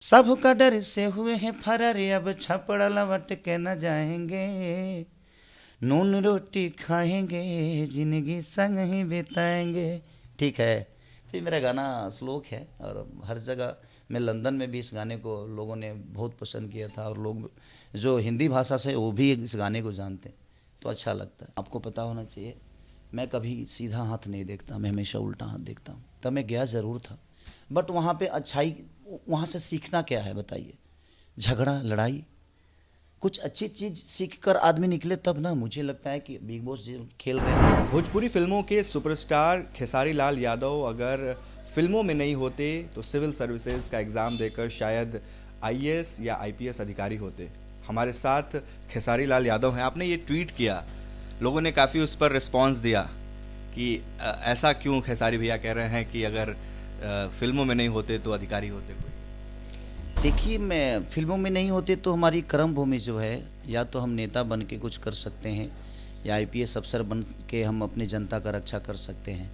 सबका डर से हुए हैं फरार, अब छपड़ा लौट के न जाएंगे, नून रोटी खाएंगे, जिंदगी संग ही बिताएंगे। ठीक है। फिर मेरा गाना श्लोक है और हर जगह, मैं लंदन में भी इस गाने को लोगों ने बहुत पसंद किया था, और लोग जो हिंदी भाषा से वो भी इस गाने को जानते हैं, तो अच्छा लगता है। आपको पता होना चाहिए, मैं कभी सीधा हाथ नहीं देखता, मैं हमेशा उल्टा हाथ देखता हूँ। तब मैं गया ज़रूर था, बट वहाँ पे अच्छाई, वहाँ से सीखना क्या है बताइए? झगड़ा, लड़ाई? कुछ अच्छी चीज़ सीख कर आदमी निकले तब ना। मुझे लगता है कि बिग बॉस जो खेल रहे हैं। भोजपुरी फिल्मों के सुपरस्टार खेसारी लाल यादव अगर फिल्मों में नहीं होते तो सिविल सर्विसेज का एग्ज़ाम देकर शायद आईएएस या आईपीएस अधिकारी होते। हमारे साथ खेसारी लाल यादव हैं। आपने ये ट्वीट किया, लोगों ने काफ़ी उस पर रिस्पांस दिया कि ऐसा क्यों खेसारी भैया कह रहे हैं कि अगर फिल्मों में नहीं होते तो अधिकारी होते कोई। देखिए, मैं फिल्मों में नहीं होते तो हमारी कर्म भूमि जो है, या तो हम नेता बन के कुछ कर सकते हैं, या आईपीएस अफसर बन के हम अपनी जनता का रक्षा कर सकते हैं,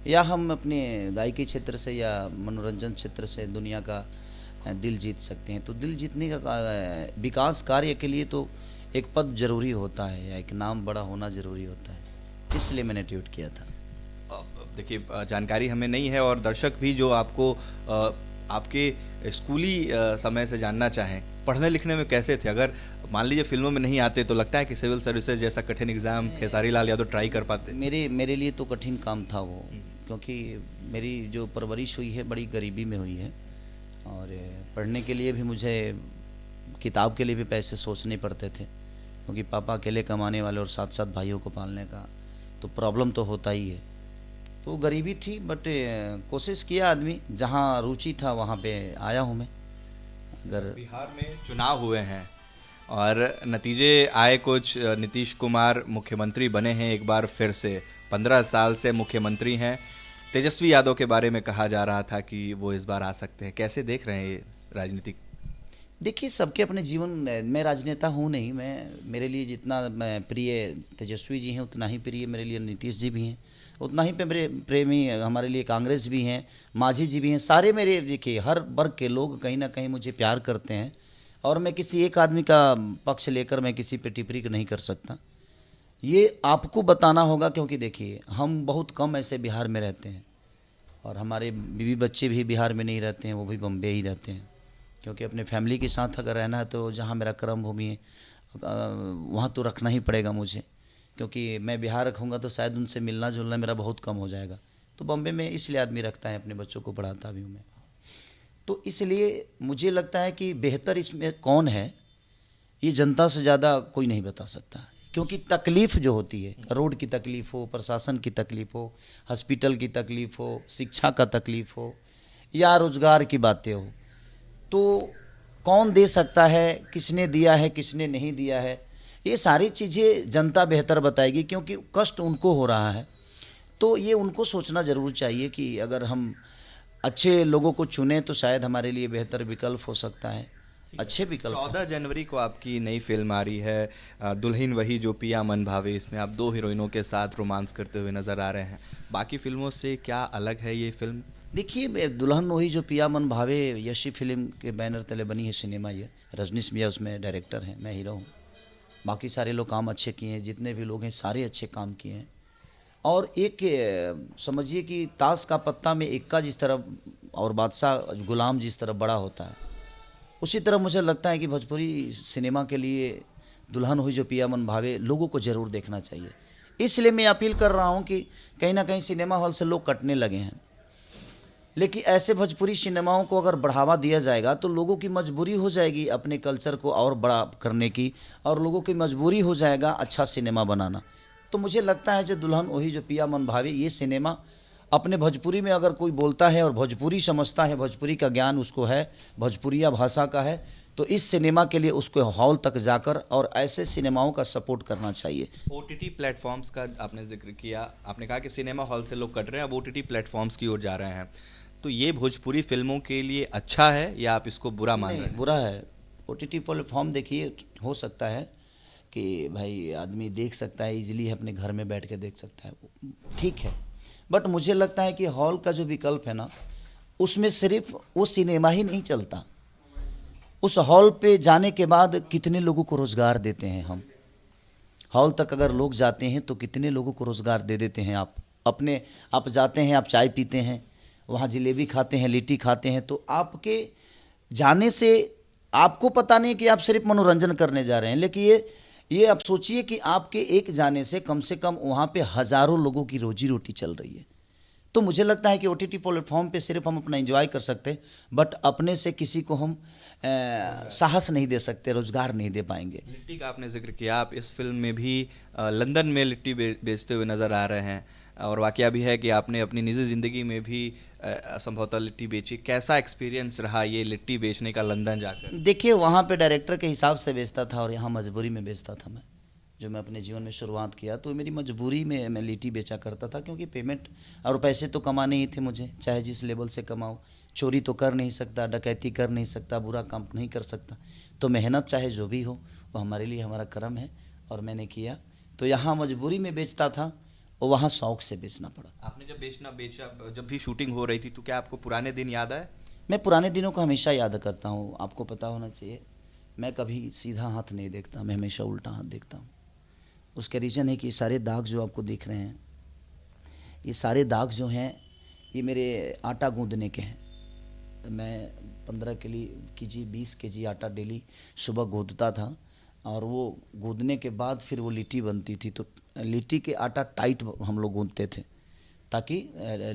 या हम अपने गायकी क्षेत्र से या मनोरंजन क्षेत्र से दुनिया का दिल जीत सकते हैं। तो दिल जीतने का विकास कार्य के लिए तो एक पद जरूरी होता है, या एक नाम बड़ा होना जरूरी होता है, इसलिए मैंने ट्वीट किया था। देखिए, जानकारी हमें नहीं है और दर्शक भी जो आपको आपके स्कूली समय से जानना चाहें, पढ़ने लिखने में कैसे थे? अगर मान लीजिए फिल्मों में नहीं आते तो लगता है कि सिविल सर्विसेज जैसा कठिन एग्जाम खेसारी लाल यादव ट्राई कर पाते? मेरे लिए तो कठिन काम था वो, क्योंकि मेरी जो परवरिश हुई है बड़ी गरीबी में हुई है, और पढ़ने के लिए भी मुझे, किताब के लिए भी पैसे सोचने पड़ते थे, क्योंकि पापा अकेले कमाने वाले और साथ साथ भाइयों को पालने का तो प्रॉब्लम तो होता ही है। तो गरीबी थी, बट कोशिश किया आदमी, जहाँ रुचि था वहाँ पे आया हूँ मैं। अगर बिहार में चुनाव हुए हैं और नतीजे आए कुछ, नीतीश कुमार मुख्यमंत्री बने हैं एक बार फिर से, 15 साल से मुख्यमंत्री हैं। तेजस्वी यादव के बारे में कहा जा रहा था कि वो इस बार आ सकते हैं। कैसे देख रहे हैं ये राजनीतिक? देखिए, सबके अपने जीवन में, मैं राजनेता हूँ नहीं, मेरे लिए जितना मैं प्रिय तेजस्वी जी हैं, उतना ही प्रिय मेरे लिए नीतीश जी भी हैं, उतना ही मेरे प्रेमी हमारे लिए कांग्रेस भी हैं, मांझी जी भी हैं। सारे मेरे, देखिए, हर वर्ग के लोग कहीं ना कहीं मुझे प्यार करते हैं, और मैं किसी एक आदमी का पक्ष लेकर मैं किसी पे टिप्पणी नहीं कर सकता। ये आपको बताना होगा, क्योंकि देखिए, हम बहुत कम ऐसे बिहार में रहते हैं, और हमारे बीवी बच्चे भी बिहार में नहीं रहते हैं, वो भी बम्बई ही रहते हैं, क्योंकि अपने फैमिली के साथ अगर रहना है तो जहाँ मेरा कर्म भूमि है वहाँ तो रखना ही पड़ेगा मुझे, क्योंकि मैं बिहार रखूँगा तो शायद उनसे मिलना जुलना मेरा बहुत कम हो जाएगा। तो बम्बे में इसलिए आदमी रखता है, अपने बच्चों को पढ़ाता भी हूँ मैं। तो इसलिए मुझे लगता है कि बेहतर इसमें कौन है, ये जनता से ज़्यादा कोई नहीं बता सकता, क्योंकि तकलीफ़ जो होती है, रोड की तकलीफ़ हो, प्रशासन की तकलीफ़ हो, हॉस्पिटल की तकलीफ़ हो, शिक्षा का तकलीफ़ हो, या रोज़गार की बातें हो, तो कौन दे सकता है, किसने दिया है, किसने नहीं दिया है, ये सारी चीज़ें जनता बेहतर बताएगी, क्योंकि कष्ट उनको हो रहा है। तो ये उनको सोचना ज़रूर चाहिए कि अगर हम अच्छे लोगों को चुनें तो शायद हमारे लिए बेहतर विकल्प हो सकता है, अच्छे विकल्प हो। 14 जनवरी को आपकी नई फिल्म आ रही है, दुल्हन वही जो पिया मन भावे। इसमें आप दो हीरोइनों के साथ रोमांस करते हुए नजर आ रहे हैं। बाकी फिल्मों से क्या अलग है ये फिल्म? देखिए, दुल्हन वही जो पिया मन भावे यशी फिल्म के बैनर तले बनी है सिनेमा ये। रजनीश मियाँ उसमें डायरेक्टर हैं, मैं हीरो हूँ। बाकी सारे लोग काम अच्छे किए हैं, जितने भी लोग हैं सारे अच्छे काम किए हैं। और एक समझिए कि ताश का पत्ता में इक्का जिस तरह और बादशाह गुलाम जिस तरह बड़ा होता है, उसी तरह मुझे लगता है कि भोजपुरी सिनेमा के लिए दुल्हन हुई जो पिया मन भावे लोगों को ज़रूर देखना चाहिए। इसलिए मैं अपील कर रहा हूँ कि कहीं ना कहीं सिनेमा हॉल से लोग कटने लगे हैं, लेकिन ऐसे भोजपुरी सिनेमाओं को अगर बढ़ावा दिया जाएगा तो लोगों की मजबूरी हो जाएगी अपने कल्चर को और बड़ा करने की, और लोगों की मजबूरी हो जाएगा अच्छा सिनेमा बनाना। तो मुझे लगता है जो दुल्हन वही जो पिया मन भावे, ये सिनेमा अपने भोजपुरी में अगर कोई बोलता है और भोजपुरी समझता है, भोजपुरी का ज्ञान उसको है, भोजपुरिया भाषा का है, तो इस सिनेमा के लिए उसको हॉल तक जाकर और ऐसे सिनेमाओं का सपोर्ट करना चाहिए। ओटीटी प्लेटफॉर्म्स का आपने जिक्र किया, आपने कहा कि सिनेमा हॉल से लोग कट रहे हैं, अब ओटीटी प्लेटफॉर्म्स की ओर जा रहे हैं। तो ये भोजपुरी फिल्मों के लिए अच्छा है या आप इसको बुरा मान रहे नहीं, हैं? बुरा है। ओटीटी प्लेटफॉर्म देखिए, हो सकता है कि भाई आदमी देख सकता है इजीली, अपने घर में बैठ के देख सकता है, ठीक है। बट मुझे लगता है कि हॉल का जो विकल्प है ना, उसमें सिर्फ वो सिनेमा ही नहीं चलता, उस हॉल पे जाने के बाद कितने लोगों को रोजगार देते हैं हम। हॉल तक अगर लोग जाते हैं तो कितने लोगों को रोजगार दे देते हैं आप जाते हैं, आप चाय पीते हैं, वहाँ जलेबी खाते हैं, लिट्टी खाते हैं, तो आपके जाने से आपको पता नहीं कि आप सिर्फ मनोरंजन करने जा रहे हैं, लेकिन ये आप सोचिए कि आपके एक जाने से कम वहाँ पे हजारों लोगों की रोजी रोटी चल रही है। तो मुझे लगता है कि ओटीटी प्लेटफॉर्म पे सिर्फ हम अपना एंजॉय कर सकते हैं, बट अपने से किसी को हम साहस नहीं दे सकते, रोजगार नहीं दे पाएंगे। लिट्टी का आपने जिक्र किया, आप इस फिल्म में भी लंदन में लिट्टी बेचते हुए नजर आ रहे हैं, और वाकया भी है कि आपने अपनी निजी जिंदगी में भी संभवतः लिट्टी बेची। कैसा एक्सपीरियंस रहा ये लिट्टी बेचने का लंदन जाकर? देखिए, वहाँ पे डायरेक्टर के हिसाब से बेचता था और यहाँ मजबूरी में बेचता था मैं। जो मैं अपने जीवन में शुरुआत किया तो मेरी मजबूरी में मैं लिट्टी बेचा करता था, क्योंकि पेमेंट और पैसे तो कमाने ही थे मुझे, चाहे जिस लेवल से कमाऊँ। चोरी तो कर नहीं सकता, डकैती कर नहीं सकता, बुरा काम नहीं कर सकता, तो मेहनत चाहे जो भी हो वो हमारे लिए हमारा कर्म है और मैंने किया। तो यहाँ मजबूरी में बेचता था और वहाँ शौक से बेचना पड़ा। आपने जब बेचा, जब भी शूटिंग हो रही थी, तो क्या आपको पुराने दिन याद आए? मैं पुराने दिनों को हमेशा याद करता हूँ। आपको पता होना चाहिए, मैं कभी सीधा हाथ नहीं देखता, मैं हमेशा उल्टा हाथ देखता हूँ। उसका रीज़न है कि सारे दाग जो आपको दिख रहे हैं, ये सारे दाग जो हैं ये मेरे आटा गूंदने के हैं। मैं 15 केजी 20 केजी आटा डेली सुबह गूंदता था, और वो गूंदने के बाद फिर वो लिट्टी बनती थी। तो लिट्टी के आटा टाइट हम लोग गूंदते थे ताकि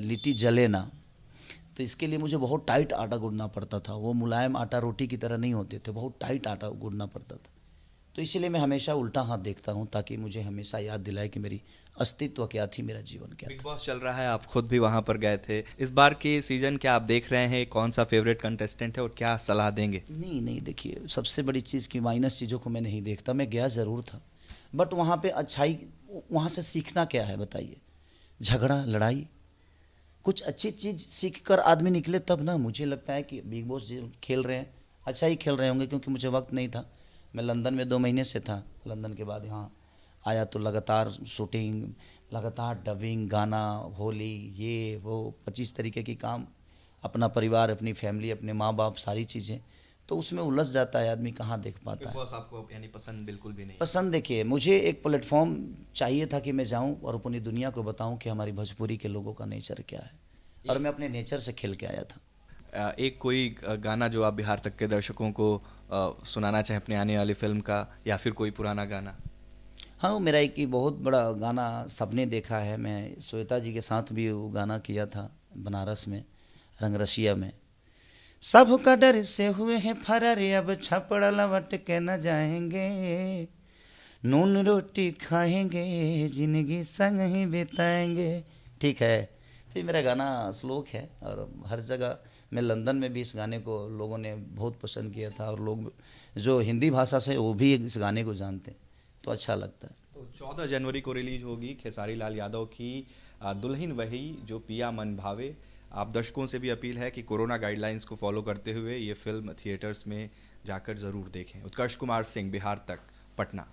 लिट्टी जले ना। तो इसके लिए मुझे बहुत टाइट आटा गूंदना पड़ता था। वो मुलायम आटा रोटी की तरह नहीं होते थे, बहुत टाइट आटा गूंदना पड़ता था। तो इसलिए मैं हमेशा उल्टा हाथ देखता हूँ, ताकि मुझे हमेशा याद दिलाए कि मेरी अस्तित्व क्या थी, मेरा जीवन क्या था। बिग बॉस चल रहा है, आप खुद भी वहां पर गए थे। इस बार के सीजन क्या आप देख रहे हैं? कौन सा फेवरेट कंटेस्टेंट है और क्या सलाह देंगे? नहीं, देखिए, सबसे बड़ी चीज़ की माइनस चीज़ों को मैं नहीं देखता। मैं गया ज़रूर था, बट वहाँ पे अच्छाई, वहाँ से सीखना क्या है बताइए? झगड़ा, लड़ाई? कुछ अच्छी चीज़ सीख कर आदमी निकले तब ना। मुझे लगता है कि बिग बॉस जो खेल रहे हैं अच्छा ही खेल रहे होंगे, क्योंकि मुझे वक्त नहीं था। मैं लंदन में 2 महीने से था। लंदन के बाद यहाँ आया तो लगातार शूटिंग, लगातार डबिंग, गाना, होली, ये वो 25 तरीके की काम, अपना परिवार, अपनी फैमिली, अपने माँ बाप, सारी चीज़ें, तो उसमें उलझ जाता है आदमी, कहाँ देख पाता है। बॉस आपको यानी पसंद बिल्कुल भी नहीं? पसंद, देखिए, मुझे एक प्लेटफॉर्म चाहिए था कि मैं जाऊं और अपनी दुनिया को बताऊं कि हमारी भोजपुरी के लोगों का नेचर क्या है, और मैं अपने नेचर से खेल के आया था। एक कोई गाना जो आप बिहार तक के दर्शकों को सुनाना चाहें अपने आने वाली फिल्म का, या फिर कोई पुराना गाना? हाँ, मेरा एक ही बहुत बड़ा गाना सबने देखा है। मैं श्वेता जी के साथ भी वो गाना किया था बनारस में, रंगरसिया में। सबका डर से हुए हैं फरार, अब छपड़ा लौट के न जाएंगे, नून रोटी खाएंगे, जिंदगी संग ही बिताएंगे। ठीक है, तो ये मेरा गाना श्लोक है, और हर जगह, मैं लंदन में भी इस गाने को लोगों ने बहुत पसंद किया था, और लोग जो हिंदी भाषा से वो भी इस गाने को जानते हैं, तो अच्छा लगता है। तो 14 जनवरी को रिलीज होगी खेसारी लाल यादव की दुल्हन वही जो पिया मन भावे। आप दर्शकों से भी अपील है कि कोरोना गाइडलाइंस को फॉलो करते हुए ये फिल्म थिएटर्स में जाकर जरूर देखें। उत्कर्ष कुमार सिंह, बिहार तक, पटना।